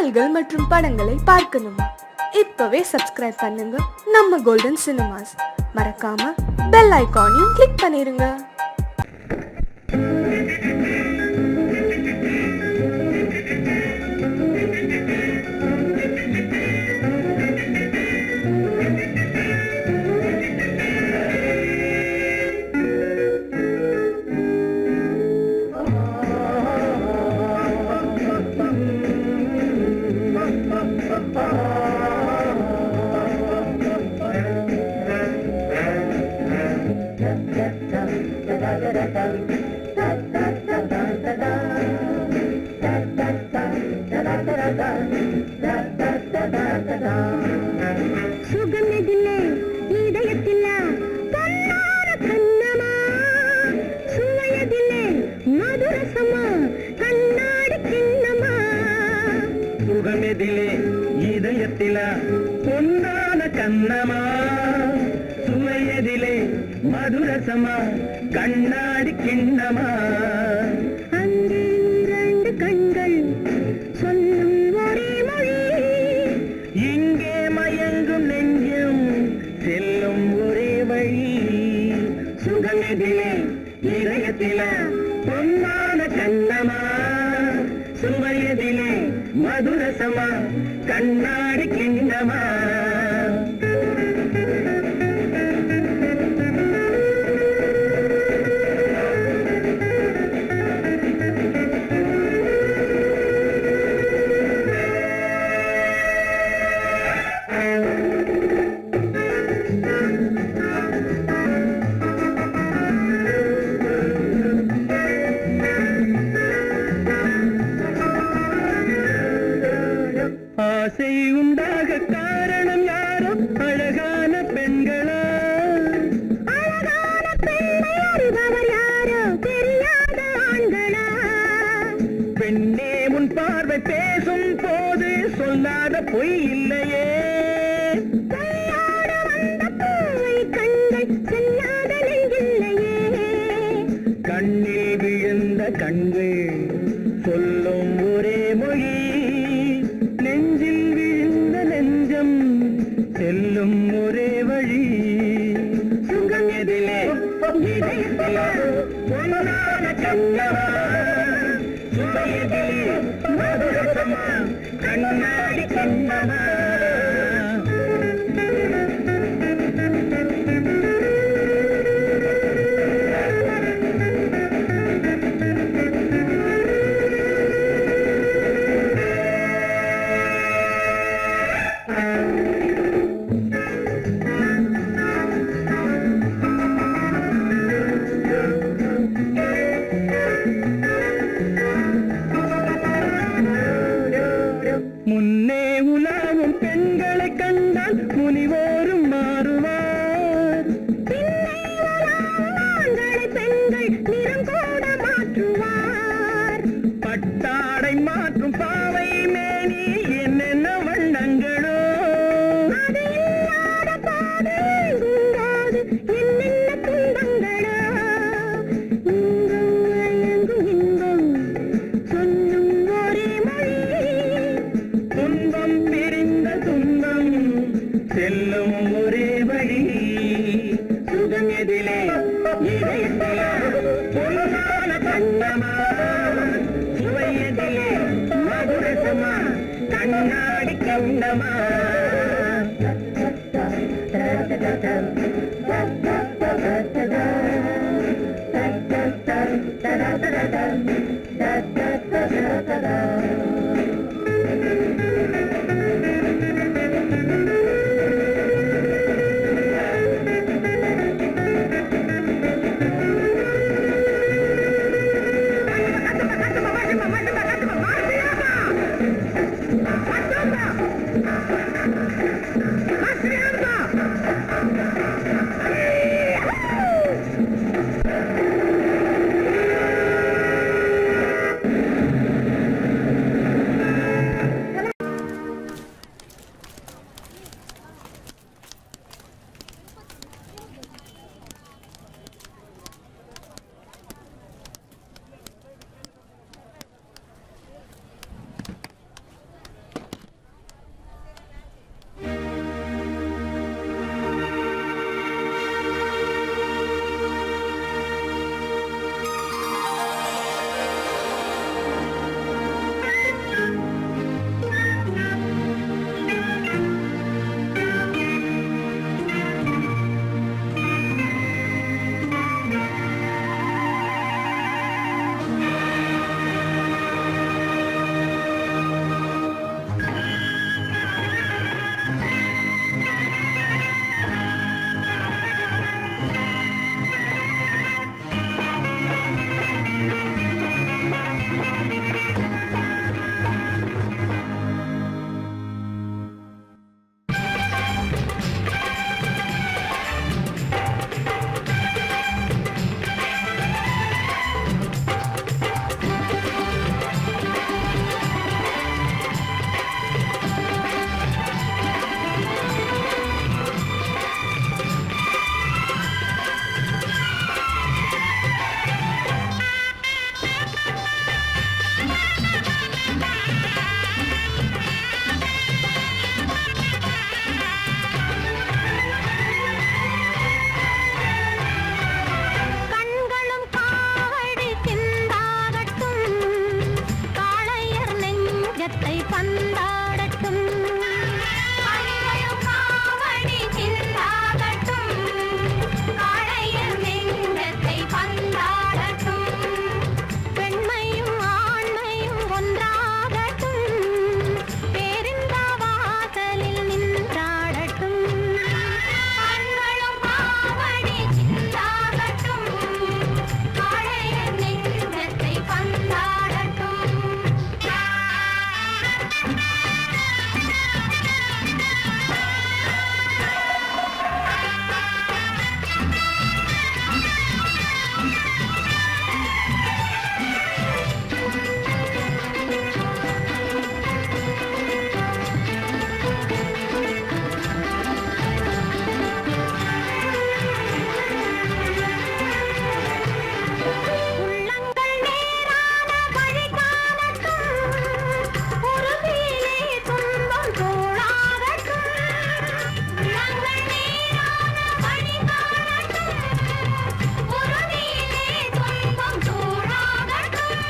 பாடல்கள் மற்றும் படங்களை பார்க்கணுமா? இப்பவே சப்ஸ்கிரைப் பண்ணுங்க நம்ம கோல்டன் சினிமாஸ். மறக்காம பெல் ஐகானையும் கிளிக் பண்ணிருங்க. சுகமெதிலே இதயத்திலா பொன்னார கண்ணமா, சுவையதிலே மதுரசமா கண்ணாடி கிண்ணமா. சுகமெதிலே இதயத்திலா பொன்னான கண்ணமா, சுவையதிலே மதுரசமா கண்ணாடி கிண்ணமா. அங்கே இரண்டு கண்கள் சொல்லும் ஒரே மொழி, இங்கே மயங்கும் நெஞ்சும் செல்லும் ஒரே வழி. சுகமெதிலே இதயத்திலா பொன்னான கண்ணமா, சுவையதிலே மதுரசமா கண்ணாடி கிண்ணமா. ஆசை உண்டாக காரணம் யாரோ அழகான பெண்களா, அழகான பெண்ணை அறிபவர் யாரோ தெரியாத ஆண்களா. பெண்ணே உன் பார்வை பேசும் போது சொல்லாத பொய் இல்லையே. கையோடு வந்த பூவை கண்கள் செல்லாத நெஞ்சில்லையே. கண்ணில் விழுந்த கண்கள் சொல்லும் ஒரே மொழி, நெஞ்சில் விழுந்த நெஞ்சம் செல்லும் ஒரே வழி. சுகம் எதிலே இதயத்திலா பொன்னான கண்ணமா, சுவையதிலே மதுரசமா கண்ணாடி கண்ணமா. முன்னே உலாவும் பெண்களை கண்டால் முனிவோரும் மாறுவார், பின்னை உலாவும் ஆண்களை பெண்கள் நிறம் கூட மாற்றுவார். பட்டாடை மாற்றும் பாவை மேனி என்னென்ன வண்ணங்களோ. அது இல்லாத பாதை உண்டாது என்னென்ன துன்பங்களோ. இன்பம் மயங்கும் இன்பம் சொல்லும் ஒரே மொழி, துன்பம் பிரிந்த துன்பம் செல்லும் ஒரே வழி. சுகம் எதிலே இதயத்திலா பொன்னான கண்ணமா, சுவையதிலே மதுரசமா கண்ணாடி கண்ணமா. நெஞ்சத்தை பந்தாடட்டும் காவடி சிந்தாகட்டும் காளையர் நெஞ்சத்தை பந்தாடட்டும் பெண்மையும் ஆண்மையும் ஒன்றாகட்டும் பேரிந்த வாசலில் நின்றாடட்டும் கண்களும் காவடி சிந்தாகட்டும் காளையர் நெஞ்சத்தை பந்தாடட்டும் உள்ளங்கள் நேரான வழி காணட்டும் உறுதியிலே துன்பம் தோளாகட்டும் உள்ளங்கள் நேரான வழி காணட்டும் உறுதியிலே துன்பம் தோளாகட்டும்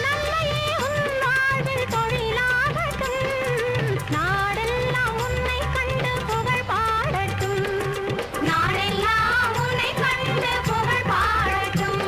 நன்மையே உன் வாழ்வில் தொழிலாகட்டும் நாடெல்லாம் உன்னை கண்டு புகழ் பாடட்டும் நாடெல்லாம் உன்னை கண்டு புகழ் பாடட்டும்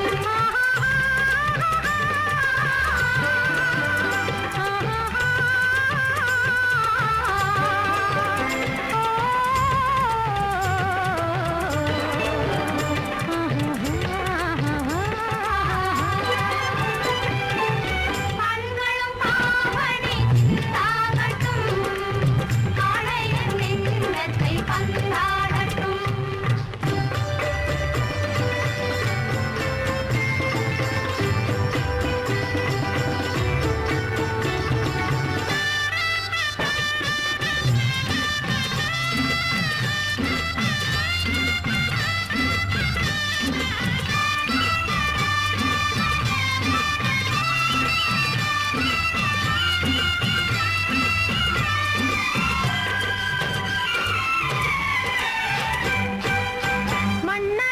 கண்களும் காவடி சிந்தாகட்டும் காளையர் நெஞ்சத்தை பந்தாடட்டும்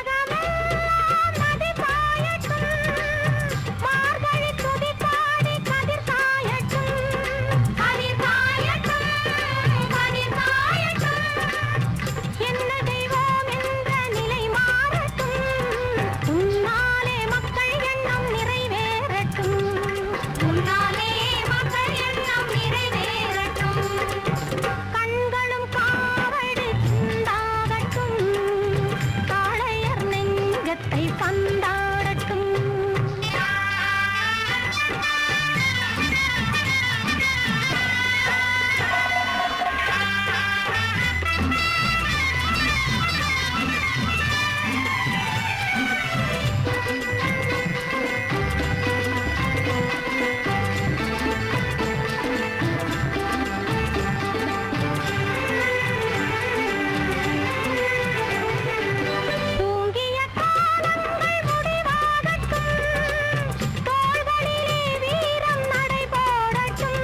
மன்னகமெல்லாம் நதி பாயட்டும் மார்கழி துதி பாடி கதிர் காயட்டும் கதிர் காயட்டும் கதிர் காயட்டும் என்ன தெய்வம் என்ற நிலை மாறட்டும் உன்னாலே மக்கள் எண்ணம் நிறைவேறட்டும் உன்னாலே மக்கள் எண்ணம் நிறைவேறட்டும் கண்களும் காவடி சிந்தாகட்டும் காளையர் நெஞ்சத்தை பந்தாடட்டும் தூங்கிய காலங்கள் முடிவாகட்டும் தோள்களிலே வீரம் நடைபோடட்டும்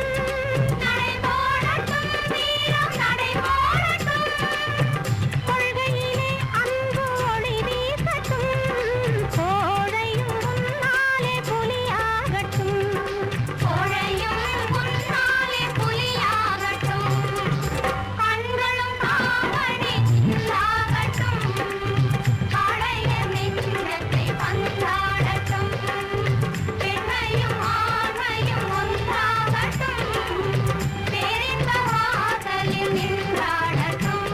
நடைபோடட்டும் வீரம் நடைபோடட்டும் கொள்கையிலே அன்பு ஒளி வீசட்டும் கோழையும் முன்னாலே புலியாகட்டும் கோழையும் முன்னாலே புலியாகட்டும் கண்களும் காவடி சிந்தாகட்டும் காளையர் நெஞ்சத்தை பந்தாடட்டும் பெண்மையும் ஆண்மையும் ஒன்றாகட்டும் பேரிந்த வாசலில் நின்றாடட்டும்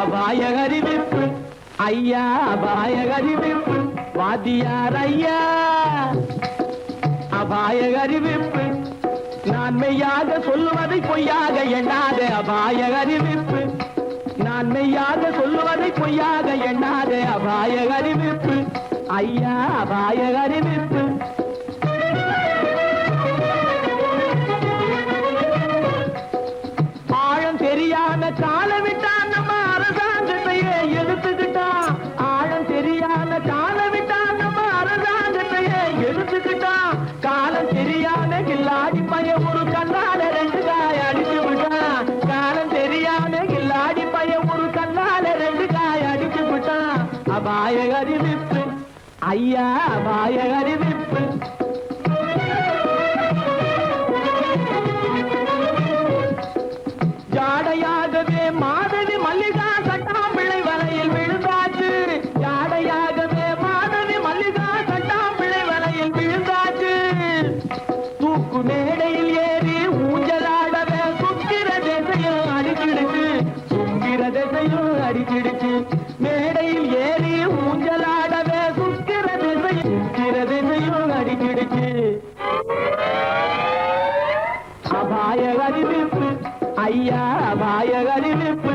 அபாய அறிவிப்பு ஐயா அபாய அறிவிப்பு வாத்தியார் ஐயா அபாய அறிவிப்பு நான் மெய்யாக சொல்லுவதை பொய்யாக எண்ணாத அபாய அறிவிப்பு நான் மெய்யாக சொல்லுவதை பொய்யாக எண்ணாத அபாய அறிவிப்பு ஐயா அபாய அறிவிப்பு ஆழம் தெரியாத கால விட்டான் நம்ம அரசாங்கத்தையே எடுத்துக்கிட்டான் ஆழம் தெரியாத கால விட்டான் நம்ம அரசாங்கத்தையே எடுத்துக்கிட்டான் காலம் தெரியாத கில்லாடி பைய ஒரு கண்ணால 2 காய அடிச்சு விட்டான் ஐயா அபாய அறிவிப்பு. ஜாடையாகவே மாதவி மல்லிகா சட்டாம்பிள்ளை வலையில் விழுந்தாச்சு. ஜாடையாகவே மாதவி மல்லிகா சட்டாம்பிள்ளை வலையில் விழுந்தாச்சு. தூக்கு மேடையில் ஏறி ஊஞ்சலாடவே சுக்கிர திசையும் அடிக்கிடுச்சு. சுக்கிர திசையும் அடிக்கிடுச்சு. மேடையில் ஏறி ஊஞ்சலாடவே சுக்கிர திசையும் அடிக்கிடுச்சு. அபாய அறிவிப்பு ஐயா அபாய அறிவிப்பு.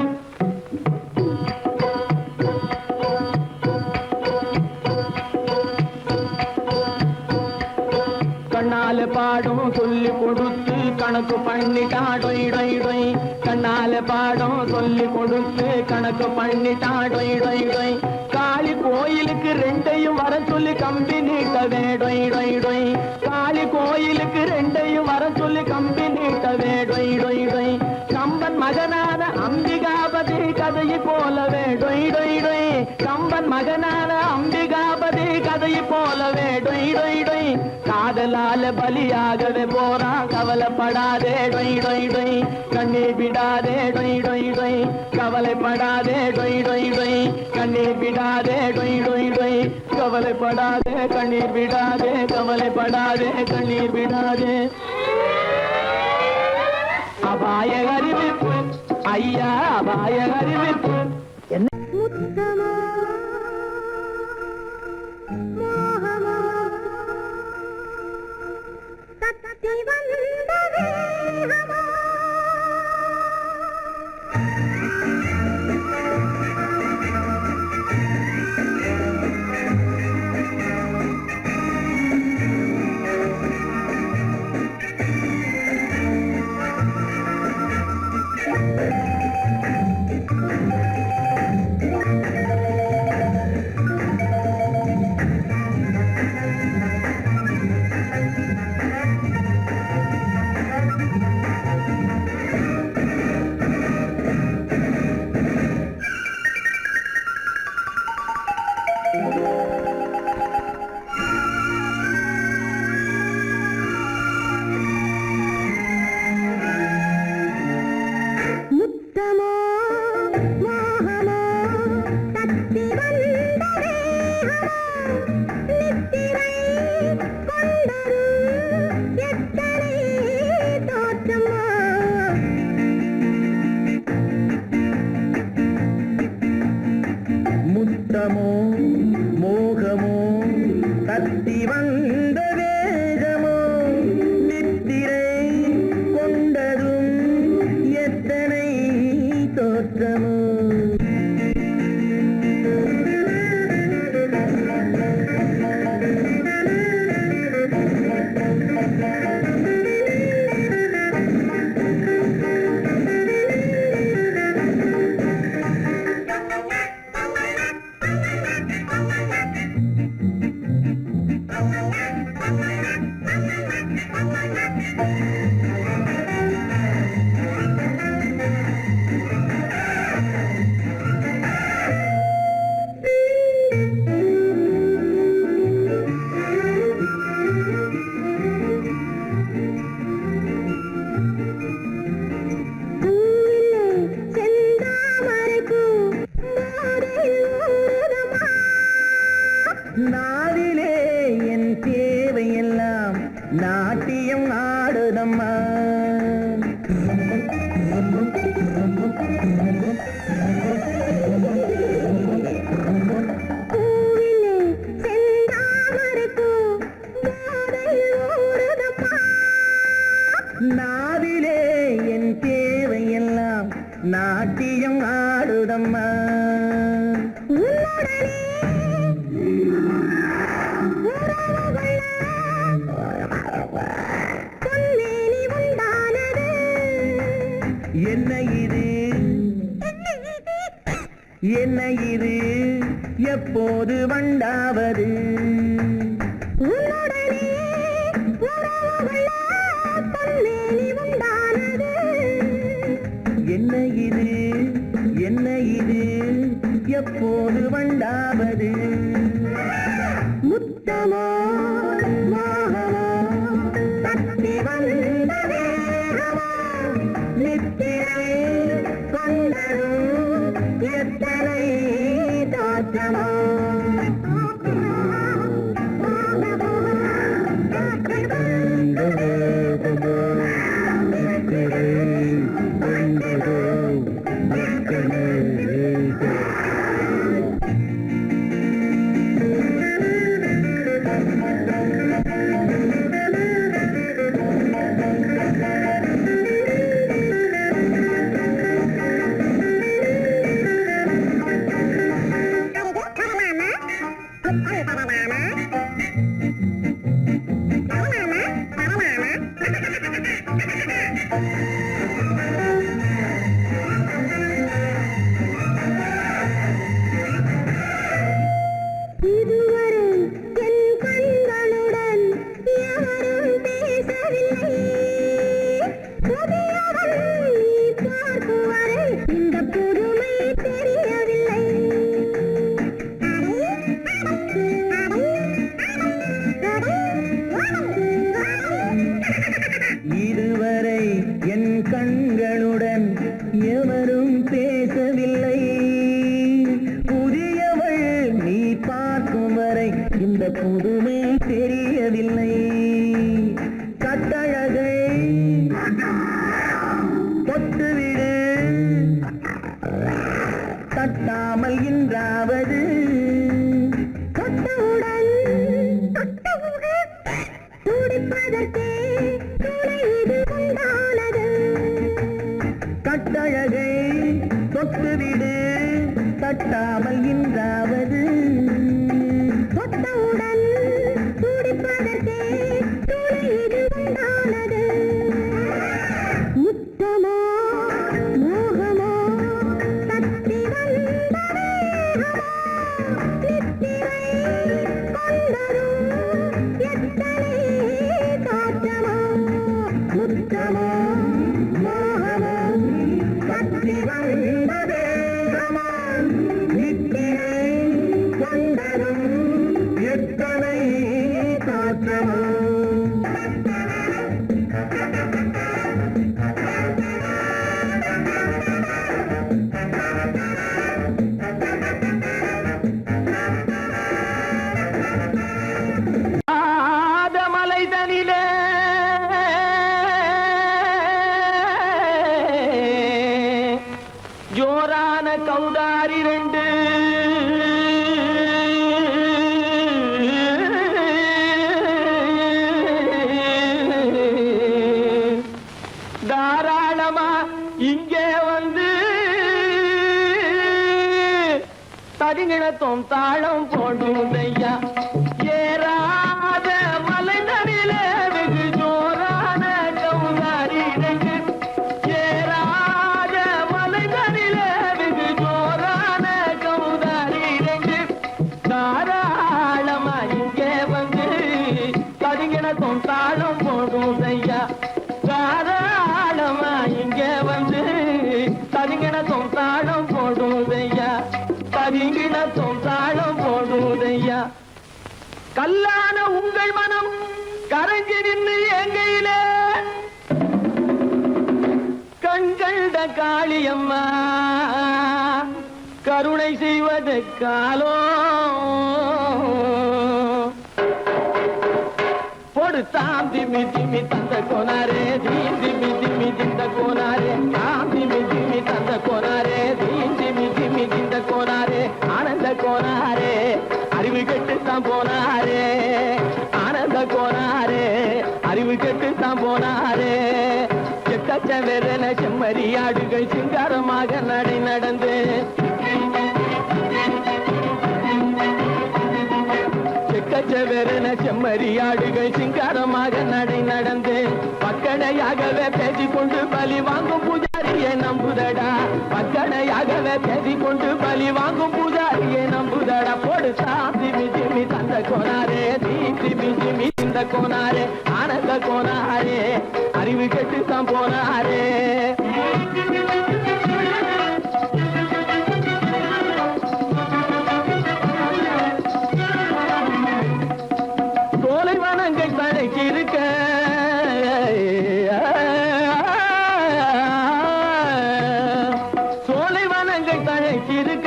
கண்ணால பாடம் சொல்லி கொடுத்து கணக்கு பண்ணிட்டா டொய் டொய் டொய். கண்ணால பாடம் சொல்லி கொடுத்து கணக்கு பண்ணிட்டா டொய் டொய் டொய். காளி கோயிலுக்கு ரெண்டையும் வர சொல்லி கம்பி நீட்டவே டொய் டொய் டொய். காளி கோயிலுக்கு ரெண்டையும் வர சொல்லி கம்பி நீட்டவே டொய் டொய் டொய். கம்பன் மகனான அம்பிகாபதி கதையை போலவே டொய் டொய் டொய். கம்பன் மகனான அம்பிகாபதி கதையை போலவே டொய் டொய் டொய். காதலால பலியாகவே போறான் கவலைப்படாதே டொய் டொய் டொய். கண்ணீர் விடாதே டொய் டொய் டொய். கவலைப்படாதே டொய் டொய் டொய். கண்ணீர் விடாதே டொய் டொய் டொய். கவலைப்படாதே கண்ணீர் விடாதே. கவலைப்படாதே கண்ணீர் விடாதே. அபாய அறிவிப்பு ஐயா அபாய அறிவிப்பு. முத்தமோ மோகமோ தத்தி வந்த வேகமோ முத்தமோ மோகமோ தத்தி வந்த வேகமோ நித்திரை கொண்டரு எத்தனை தோற்றமோ. முத்தமோ மோகமோ தத்தி வந்த வேகமோ நித்திரை கொண்டதும் எத்தனை தோற்றமோ. நாவிலே என் தேவையெல்லாம் நாட்டியம் ஆடுதம்மா. நாவிலே என் தேவையெல்லாம் நாட்டியம் ஆடுதம்மா. என்ன இது என்ன இது எப்போது வண்டாவது? என்ன இது என்ன இது எப்போது வண்டாவது? எத்தனை தோற்றமோ இதுவரை என் கண்களுடன் எவரும் பேசவில்லை புதியவள் நீ பார்க்கும் வரை இந்த புதுமை தெரியவில்லை கட்டழகை தொட்டுவிடு தட்டாமல் இன்றாவது தொட்டவுடன் துடிப்பதற்கே துணை இது உண்டானது கட்டழகை தொட்டுவிடு தட்டாமல் இன்றாவது தொட்டவுடன் துடிப்பதற்கே துணை இது உண்டானது முத்தமோ மோகமோ தத்தி வந்த வேகமோ நித்திரை கொண்டரும் எத்தனை தோற்றமோ முத்தமோ மோகமோ தத்தி வந்த வேகமோ நித்திரை கொண்டரும் எத்தனை தோற்றமோ மலைதனிலே ஜோரான கௌதாரி ரெண்டு தாராளமா இங்கே வந்து தரிங்கிணத்தும் தாளம் போடுதையா ஏறாத மலைதனிலே வெகு ஜோரான கௌதாரி ரெண்டு ஏறாத மலைதனிலே வெகு ஜோரான கௌதாரி ரெண்டு தாராளமா இங்கே வந்து தரிங்கிணத்தும் தாளம் போடுதையா தாராளமா இங்கே வந்து தரிங்கிணத்தும் தாளம் போடுதையா தரிங்கிணத்தும் தாளம் போடுதையா கல்லான உங்கள் மனம் கரைஞ்சி நின்று எங்கையிலே கண்கண்ட காளியம்மா கருணை செய்வது காலோ பொடுத்தாம் திமி திமி தந்த கோனாரே தீம் திமி திமி திந்த கோனாரே தாம் திமி திமி தந்த கோனாரே தீம் திமி திமி திந்த கோனாரே ஆனந்த கோனாரே அறிவு கெட்டுத்தான் போனாரே ஆனந்த கோனாரே அறிவு கெட்டுத்தான் போனாரே செக்கச்ச வெறன செம்மறியாடுகள் சிங்காரமாக நடை நடந்து செக்கச்சவெறன செம்மறியாடுகள் சிங்காரமாக நடை நடந்து பக்கடையாகவே பேசிக்கொண்டு பலி வாங்கும் பூஜாரியை நம்புதடா பக்கடையாகவே பேசிக்கொண்டு பலி வாங்கும் பூஜாரியை நம்புதடா போடு திமி திமி தந்த கோனாரே திமி திமி இந்த கோனாரே ஆனந்த கோனாரே அறிவு கெட்டுத்தான் போனாரே சோலைவனங்கள் தழைக்கிருக்க சோலைவனங்கள் தழைக்கிருக்க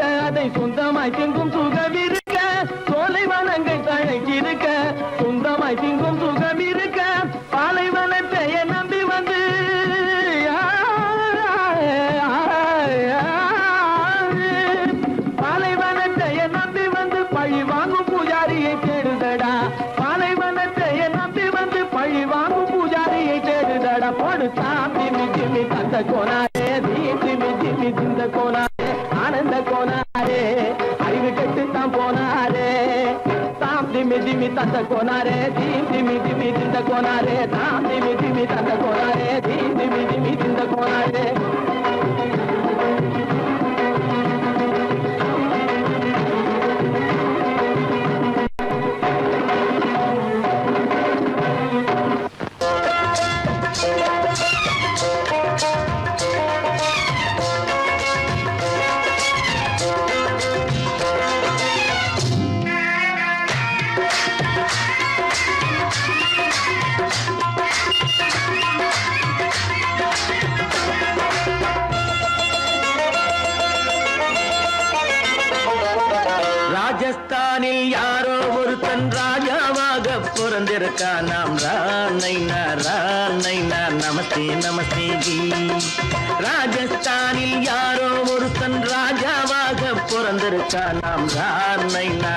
சொந்தமாய் திங்கும் சுகம் இருக்க சோலைவனங்கள் தழைக்கிருக்க சொந்தமாய் திங்கும் சுகம் இருக்க பாலைவனத்தை நம்பி வந்து பாலைவனத்தை நம்பி வந்து பழி வாங்கும் பூஜாரியை தேடுதடா பாலைவனத்தை நம்பி வந்து பழி வாங்கும் பூஜாரியை தேடுதடா போடுத்தான் திமி திமி தந்த கோனாரே திமி திமி திந்த கோனாரே ஆனந்த கோனாரே அறிவு கெட்டுத்தான் போனாரே தாம் திமி திமி தந்த கோனாரே திமி திமி திந்த கோனாரே தாம் திமி திமி தந்த கோனாரே திமி திமி திந்த கோனாரே ராஜஸ்தானில் யாரோ ஒருத்தன் ராஜாவாக பிறந்திருக்கான் நாம் ராணைனா நமஸ்தே நமஸ்தே ஜி ராஜஸ்தானில் யாரோ ஒருத்தன் ராஜாவாக பிறந்திருக்கான் நாம் ராணைனா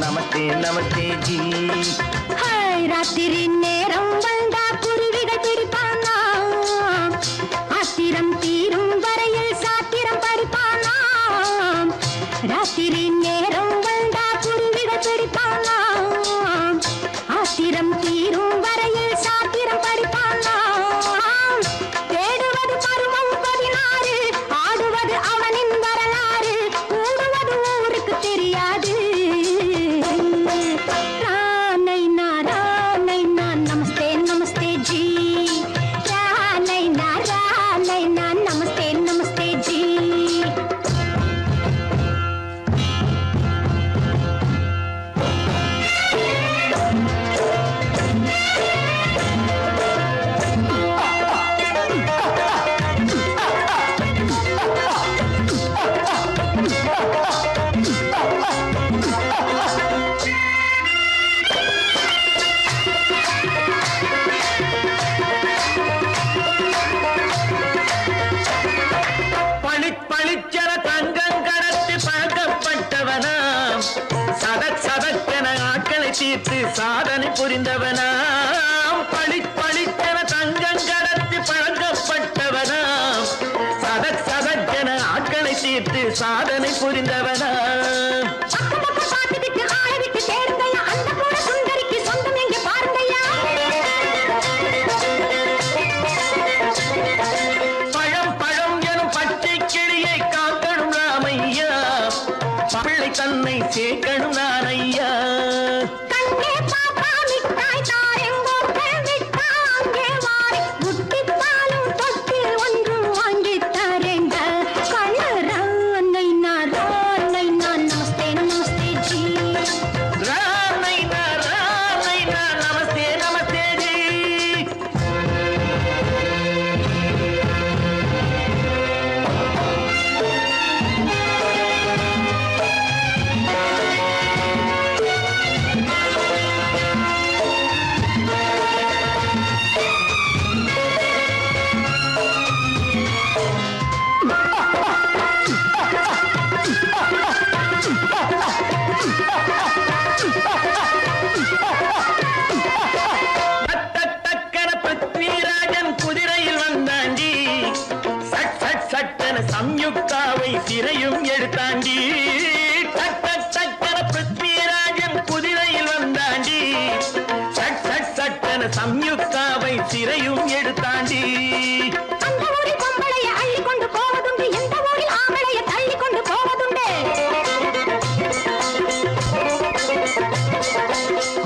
நமஸ்தே நமஸ்தே ஜி ராத்திரி நேரம் வந்தா குருவிகள் பிடிப்பானா ஆத்திரம் தீரும் வரையில் சாத்திரம் படிப்பானா ராத்திரி நேரம் வந்தா குருவிகள் பிடிப்பானா ஆத்திரம் தீரும் வரையில் சாத்திரம் படிப்பானா தேடுவது பருவம் 16 ஆடுவது அவனின் வரலாறு கூடுவது ஊருக்கு தெரியாது நமஸ்தே நமஸ்தே ஜி நமஸ்தே நமஸ்தே ஜி பளிச்சர தங்கம் கடத்தி பழக்கப்பட்டவனாம் சதக்கென ஆட்களை தீர்த்து சாதனை புரிந்தவனாம் பளிச்சர தங்கம் கடத்தி பழக்கப்பட்டவனாம் சதக்கென ஆட்களை தீர்த்து சாதனை புரிந்தவனாம் தன்னை சேர்க்கணும் நான் ஐயா கண்ணே பாப்பா மிட்டாய் தாரெங்கோ கேள்விட்டா அங்கே வாரி முட்டித்தாலும் தொட்டி ஒன்று வாங்கி தரேங்க கண்ணை நான் நமஸ்தே நமஸ்தே ஜி ரானை நான் நமஸ்தே நமஸ்தே ஜி சம்யுக்தாவை சிறையும் எடுத்தாண்டி டக்கன பிருத்விராஜன் குதிரையில் வந்தாண்டி சட்டன சம்யுக்தாவை சிறையும் எடுத்தாண்டி அந்த ஊரில் பொம்பளைய அள்ளி கொண்டு போவதுண்டு எந்த ஊரில் ஆம்பளைய தள்ளி கொண்டு போவதுண்டு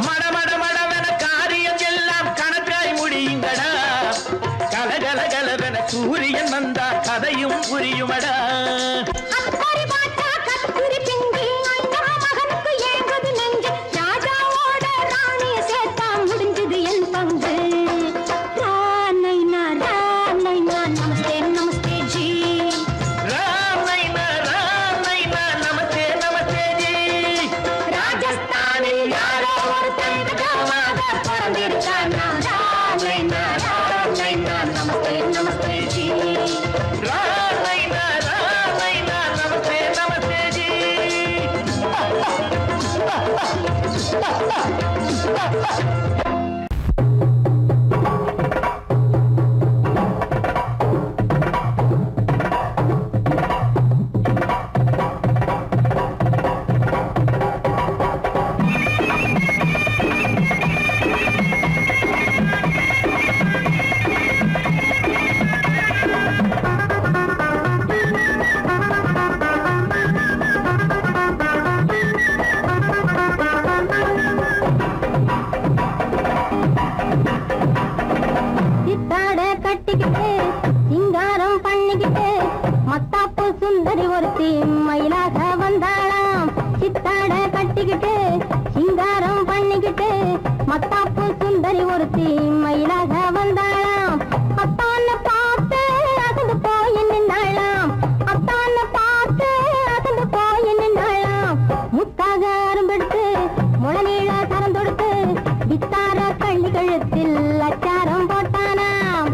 மடவென காரியம் எல்லாம் கணக்காய் முடியுங்கடா கலகலகலவென சூரியன் வந்தா கதையும் புரியுமடா அக்கறை பாட்டா கத்துரி பிங்கி அண்ணா மகனுக்கு ஏங்குது நெஞ்சு ராஜாவோட ராணிய சேர்த்தா முடிஞ்சது என் பங்கு ரானை நமஸ்தே நமஸ்தே ஜி ராம் நைனா நமஸ்தே மத்தாப்பு சுந்தரி ஒருத்தி மயிலாக வந்தாளாம் சித்தாட கட்டிக்கிட்டு சிங்காரம் பண்ணிக்கிட்டு மத்தாப்பு சுந்தரி ஒருத்தி மயிலாக வந்தாளாம் அத்தான பார்த்து அசந்து போய் நின்னாளாம் அத்தான பார்த்து அசந்து போய் நின்னாளாம் முத்தாக அரும்பெடுத்து முளநீள சரம் தொடுத்து வித்தார கள்ளி கழுத்தில் அச்சாரம் போட்டானாம்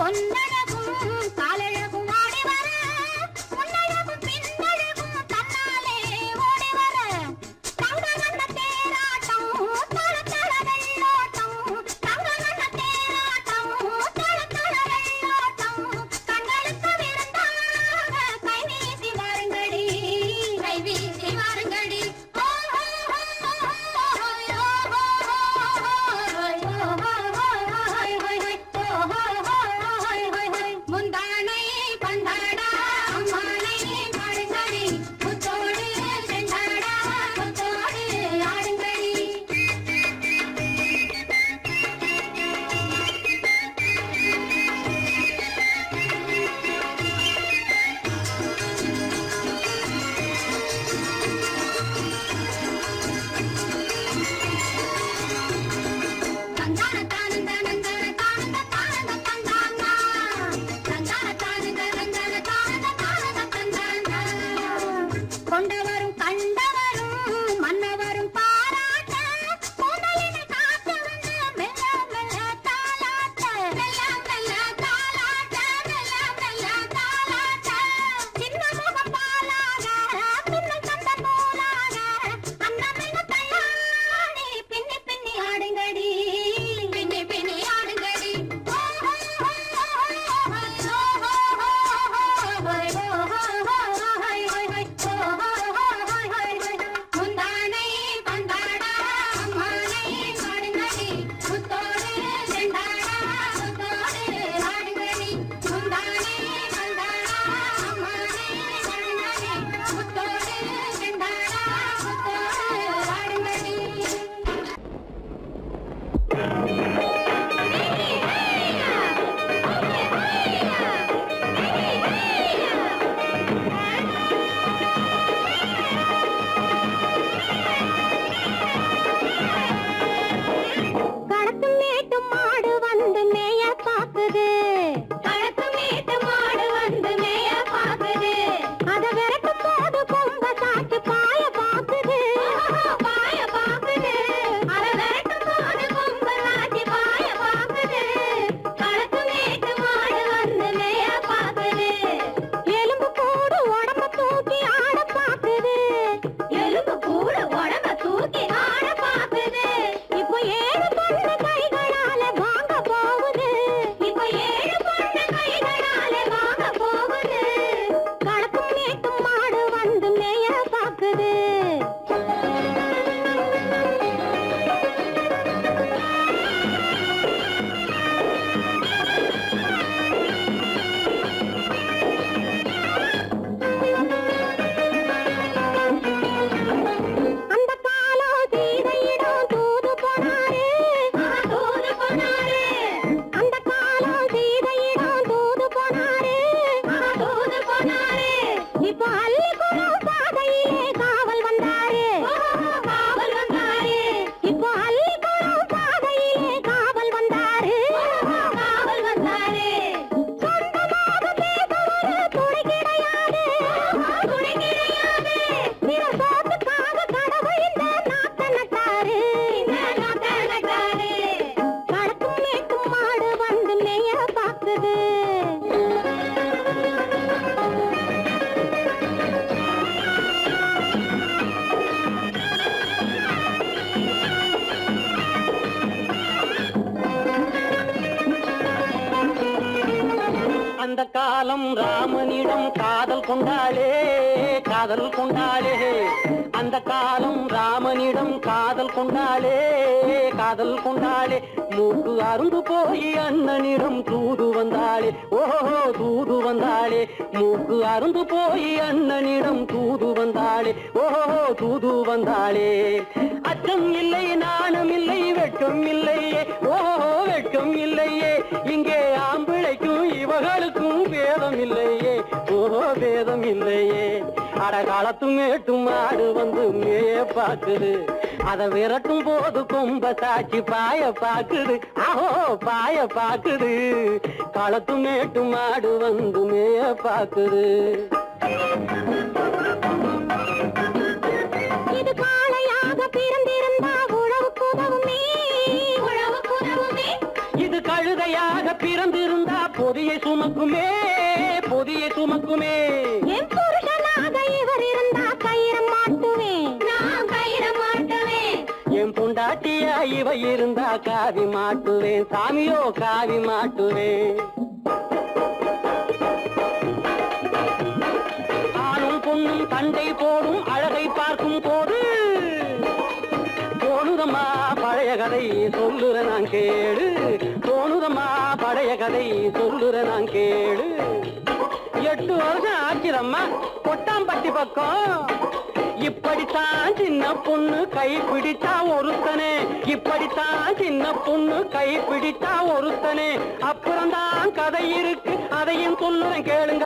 பொன்னழகும் காலழகும் ஆடி வர முன்னழகும் பின்னழகும் தன்னாலே ஓடி வர தங்க நன்ன தேராட்டம் தள தள வெள்ளோட்டம் தங்க நன்ன தேராட்டம் தள தள வெள்ளோட்டம் கண்களுக்கு விருந்தாக கை வீசி வாருங்கடி கை வீசி வாருங்கடி முந்தானை பந்தாடா அம்மானை பாடுங்கடி முத்தோடு செண்டாடா முத்தோடு ஆடுங்கடி தந்தான தானந்த நந்தன தானந்த தானந்த தந்தானா தந்தான தானந்த நந்தன தானந்த தானந்த தந்தானா கொண்டவரும் கண்டவரும் மன்னவரும் பாராட்ட கூந்தலினை காத்து வந்து மெல்ல மெல்ல தாலாட்ட மெல்ல மெல்ல தாலாட்ட மெல்ல மெல்ல தாலாட்ட சின்ன முகம் பாலாக பின்னல் தந்த நூலாக அன்னமென்ன தள்ளாடி பின்னி பின்னி ஆடுங்கடி பின்னி பின்னி ஆடுங்கடி முந்தானை பந்தாடா அம்மானை பாடுங்கடி முத்தோடு செண்டாடா முத்தோடு ஆடுங்கடி முந்தானை பந்தாடா அம்மானை பாடுங்கடி முத்தோடு செண்டாடா முத்தோடு ஆடுங்கடி களத்து மேட்டு மாடு வந்து மேய பாக்குது களத்து மேட்டு மாடு வந்து மேய பாக்குது அத விரட்டும் போது கொம்ப சாச்சு பாய பாக்குது பாய பாக்குது அத விரட்டும் போது கொம்ப சாச்சு பாய பாக்குது களத்து மேட்டு மாடு வந்து மேய பாக்குது எலும்பு கூடு உடம்ப தூக்கி ஆட பாக்குது எலும்பு கூடு உடம்ப தூக்கி ஆட பாக்குது இப்போ ஏழு பொண்ணு கைகளால வாங்க போகுது இப்போ ஏழு பொண்ணு கைகளால வாங்க போகுது களத்தும் மேட்டும் மாடு வந்து மேய பாக்குது அந்த காலம் சீதையிடம் தூது போனாரு தூது போனாரு அந்த காலம் சீதையிடம் தூது போனாரு தூது போனாரு இப்போ அள்ளிக்குளம் பாதையிலே காவல் வந்தாரு காவல் வந்தாரு இப்போ அள்ளிக்குளம் பாதையிலே காவல் வந்தாரு காவல் வந்தாரு சொந்தமாக பேச ஒரு துணை கிடையாது துணை கிடையாது பிற சோத்துக்காக கடவுள் இந்த நாட்டை நட்டாரு இந்த நாட்டை நட்டாரு களத்தும் மேட்டும் மாடு வந்து மேய பாக்குது அந்த காலம் ராமனிடம் காதல் கொண்டாளே காதல் கொண்டாளே அந்த காலம் ராமனிடம் காதல் கொண்டாளே காதல் கொண்டாளே மூக்கு அருந்து போய் அண்ணனிடம் தூது வந்தாளே ஓஹோ தூது வந்தாளே மூக்கு அருந்து போய் அண்ணனிடம் தூது வந்தாளே ஓஹோ தூது வந்தாளே அச்சம் இல்லை நாணம் இல்லை வெட்கம் இல்லையே ஓஹோ வெட்கம் இல்லையே இங்கே ஆம்பிளைக்கும் இவர்களுக்கும் பேதம் இல்லையே ஓஹோ பேதம் இல்லையே அடகாலத்து மேட்டும் மாடு வந்து மேய பாக்குது அத விரட்டும் போது கொம்ப சாட்சி பாய பாக்குது ஆஹோ பாய பாக்குது களத்து மேட்டு மாடு வந்து மேய பாக்குது இது காளையாக பிறந்திருந்தா உழவுக்கு உதவுமே இது கழுதையாக பிறந்திருந்தா பொதியை சுமக்குமே பொதியை சுமக்குமே. என் புருஷனாக இவர் இருந்தா கயிறு மாட்டுவேன், நான் கயிறு மாட்டுவேன். என் பொண்டாட்டியா இவ இருந்தா காவி மாட்டுவேன், சாமியோ காவி மாட்டுவேன். ஆணும் பொண்ணும் சண்டை போடும் அழகை பார்க்கும் போது தோணுதம்மா பழைய கதை சொல்லுற நான் கேளு, தோணுதம்மா பழைய கதை சொல்லுற நான் கேளு. 8 வருஷம் ஆச்சுதம்மா கொட்டாம்பட்டி பக்கம். இப்படித்தான் சின்ன பொண்ணு கை பிடித்தா ஒருத்தனே, இப்படித்தான் சின்ன பொண்ணு கை பிடித்தா ஒருத்தனே. அப்புறம்தான் கதை இருக்கு அதையும் சொல்லுறேன் கேளுங்க.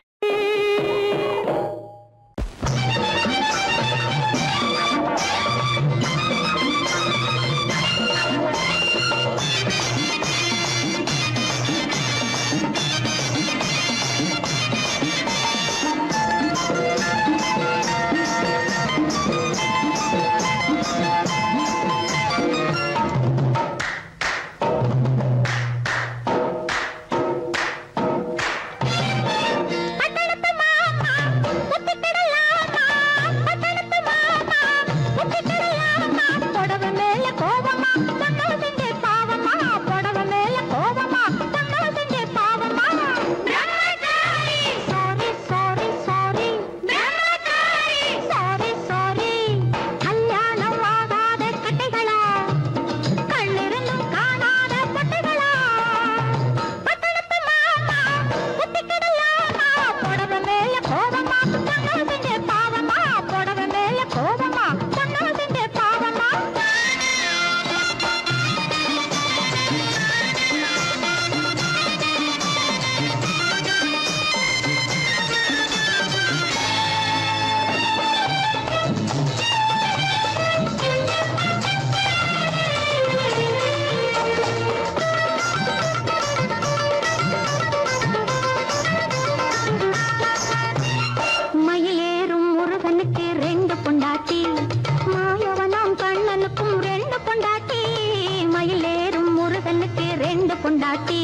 பொண்டாட்டி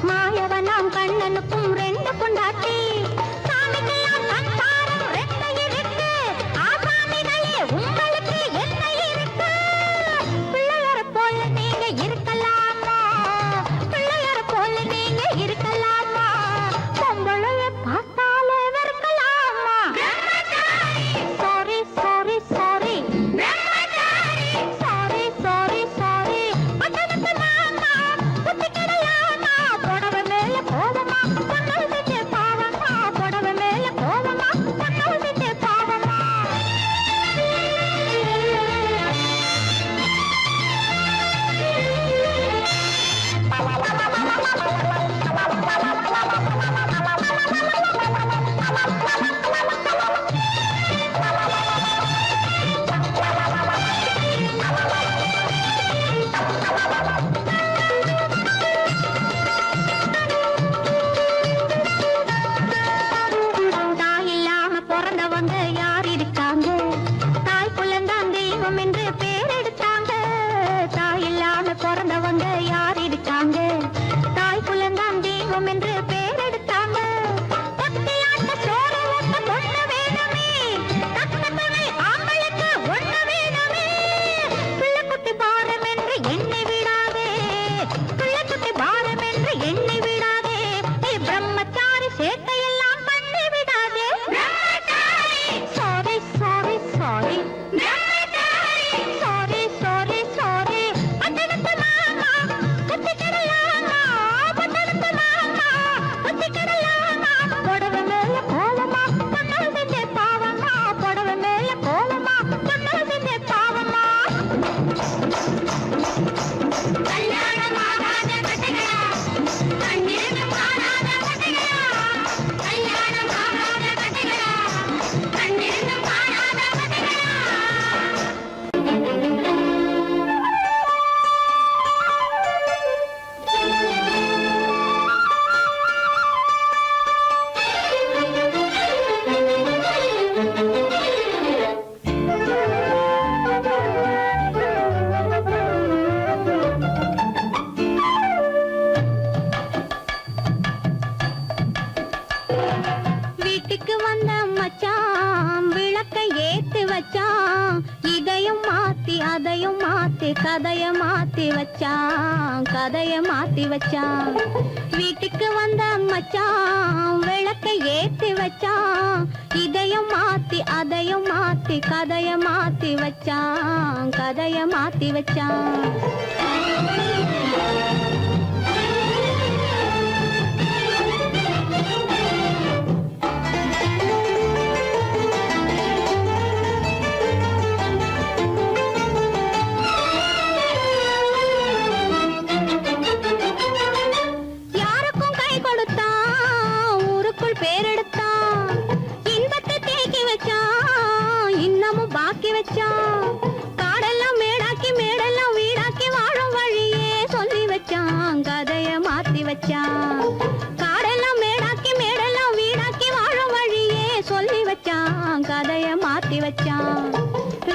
மாயவனாம் கண்ணனுக்கும் 2 பொண்டாட்டி. சாமிக்கெல்லாம் சம்சாரம் 2 இருக்கு, ஆசாமிகளே உங்களுக்கு என்ன இருக்கு? பிள்ளையர போல நீங்க இருக்கலாமா, பிள்ளையர போல நீங்க இருக்கலாமா, பொம்பளைய பார்த்தாலே வெறுக்கலாமா? Sorry sorry sorry sorry sorry sorry. பட்டணத்து மாமா புத்தி கிடையாமா, புடவை மேல கோவமா பொண்ணு செஞ்ச பாவமா, புடவை மேல கோவமா பொண்ணு செஞ்ச பாவமா. தாய் இல்லாம பிறந்தவங்க யார் இருக்காங்க? தாய் குலந்தான் தெய்வம் என்று பேர் எடுத்தாங்க. தாய் இல்லாம பிறந்தவங்க யார் இருக்காங்க? தாய் குலந்தான் தெய்வம் என்று பேர் எடுத்தாங்க. பக்தியாட்ட சோறு ஊட்ட பொண்ணு வேணுமே, தக்க துணை ஆம்பளுக்கு ஒண்ணு வேணுமே. பிள்ளைக்குட்டி பாரம் என்று எண்ணி விடாதே, பிள்ளைக்குட்டி பாரம் என்று எண்ணி விடாதே. நீ பிரம்மச்சாரி சேட்டையெல்லாம் பண்ணி விடாதே. Sorry sorry sorry sorry sorry sorry. பட்டணத்து மாமா புத்தி கிடையாமா, பட்டணத்து மாமா புத்தி கிடையாமா, புடவை மேல கோவமா பொண்ணு செஞ்ச பாவமா, புடவை மேல கோவமா பொண்ணு செஞ்ச பாவமா. கல்யாணமாகாத கட்டைகளா, கண்ணிருந்து காணாத கட்டைகளா, வீட்டுக்கு வந்த மச்சான் விளக்கை ஏத்தி வச்சான், இதையும் மாத்தி அதையும் மாத்தி கதைய மாத்தி வச்சான், கதைய மாத்தி வச்சான். வீட்டுக்கு வந்த மச்சான் விளக்கை ஏத்தி வச்சான், இதையும் மாத்தி அதையும் மாத்தி கதைய மாத்தி வச்சான், கதைய மாத்தி வச்சான். யாருக்கும் கை கொடுத்தான், ஊருக்குள் பேரெடுத்தான், இன்பத்தை தேக்கி வச்சான், இன்னமும் பாக்கி வச்சான். காடெல்லாம் மேடாக்கி மேடெல்லாம் வீடாக்கி வாழும் வழியே சொல்லி வச்சான், கதைய மாத்தி வச்சான். காடெல்லாம் மேடாக்கி மேடெல்லாம் வீடாக்கி வாழும் வழியே சொல்லி வச்சான், கதைய மாத்தி வச்சான்.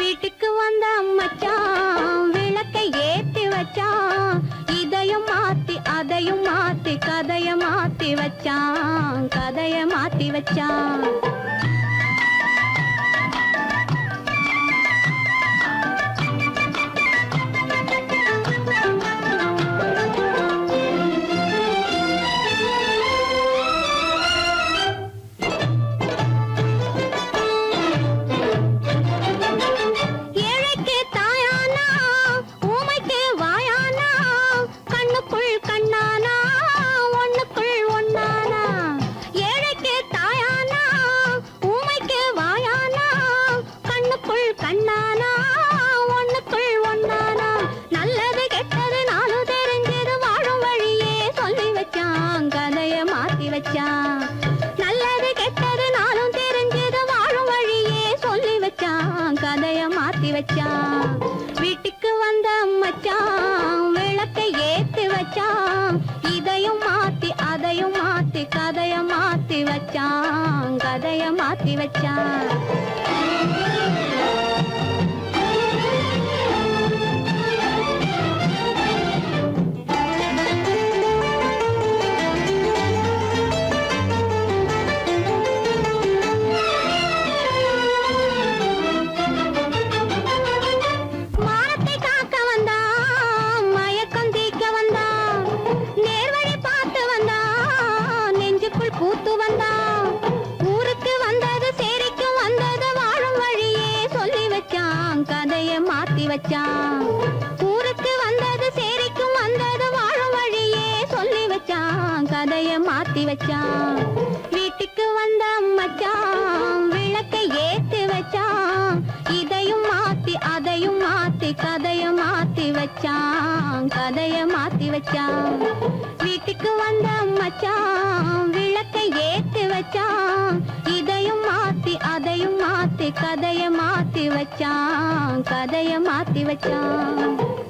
வீட்டுக்கு வந்த மச்சான் விளக்கை ஏத்தி வச்சான், இதையும் மாத்தி அதையும் மாத்தி கதைய மாத்தி வச்சான், கதைய மாத்தி வச்சான். ஏழைக்கு தாயானா, ஊமைக்கு வாயானா, கண்ணுக்குள் கண்ணானா, ஒண்ணுக்குள் ஒண்ணானா. ஏழைக்கு தாயானா, ஊமைக்கு வாயானா, கண்ணுக்குள் கண்ணானா, ஒண்ணுக்குள் ஒண்ணானா. நல்லது கெட்டது நாலு தெரிஞ்சது வாழும் வழியே சொல்லி வச்சான், கதைய மாத்தி வச்சான். நல்லது கெட்டது நாளும் தெரிஞ்சது வாழும் வழியே சொல்லி வச்சான், கதைய மாத்தி வச்சான். வீட்டுக்கு வந்த மச்சான் விளக்கை ஏத்தி வச்சான், இதையும் மாத்தி அதையும் மாத்தி கதைய மாத்தி வச்சான், கதைய மாத்தி வச்சான். மானத்தை காக்க வந்தான், மயக்கம் தீக்க வந்தான், நேர்வழி பார்த்து வந்தான், நெஞ்சுக்குள் பூத்து வந்தான். ஊருக்கு வந்தது சேரிக்கு வந்தது வாழும் வழியே சொல்லி வச்சான், கதைய மாத்தி வச்சான். ஊருக்கு வந்தது சேரிக்கு வந்தது வாழும் வழியே சொல்லி வச்சான், கதைய மாத்தி வச்சான். வீட்டுக்கு வந்த மச்சான் விளக்கை ஏத்தி வச்சான், இதையும் மாத்தி அதையும் மாத்தி கதைய மாத்தி வச்சான், கதைய மாத்தி வச்சான். வீட்டுக்கு வந்த மச்சான் விளக்கை ஏத்தி வச்சான், இதையும் மாத்தி அதையும் மாத்தி கதைய மாத்தி வச்சான், கதைய மாத்தி வச்சான்.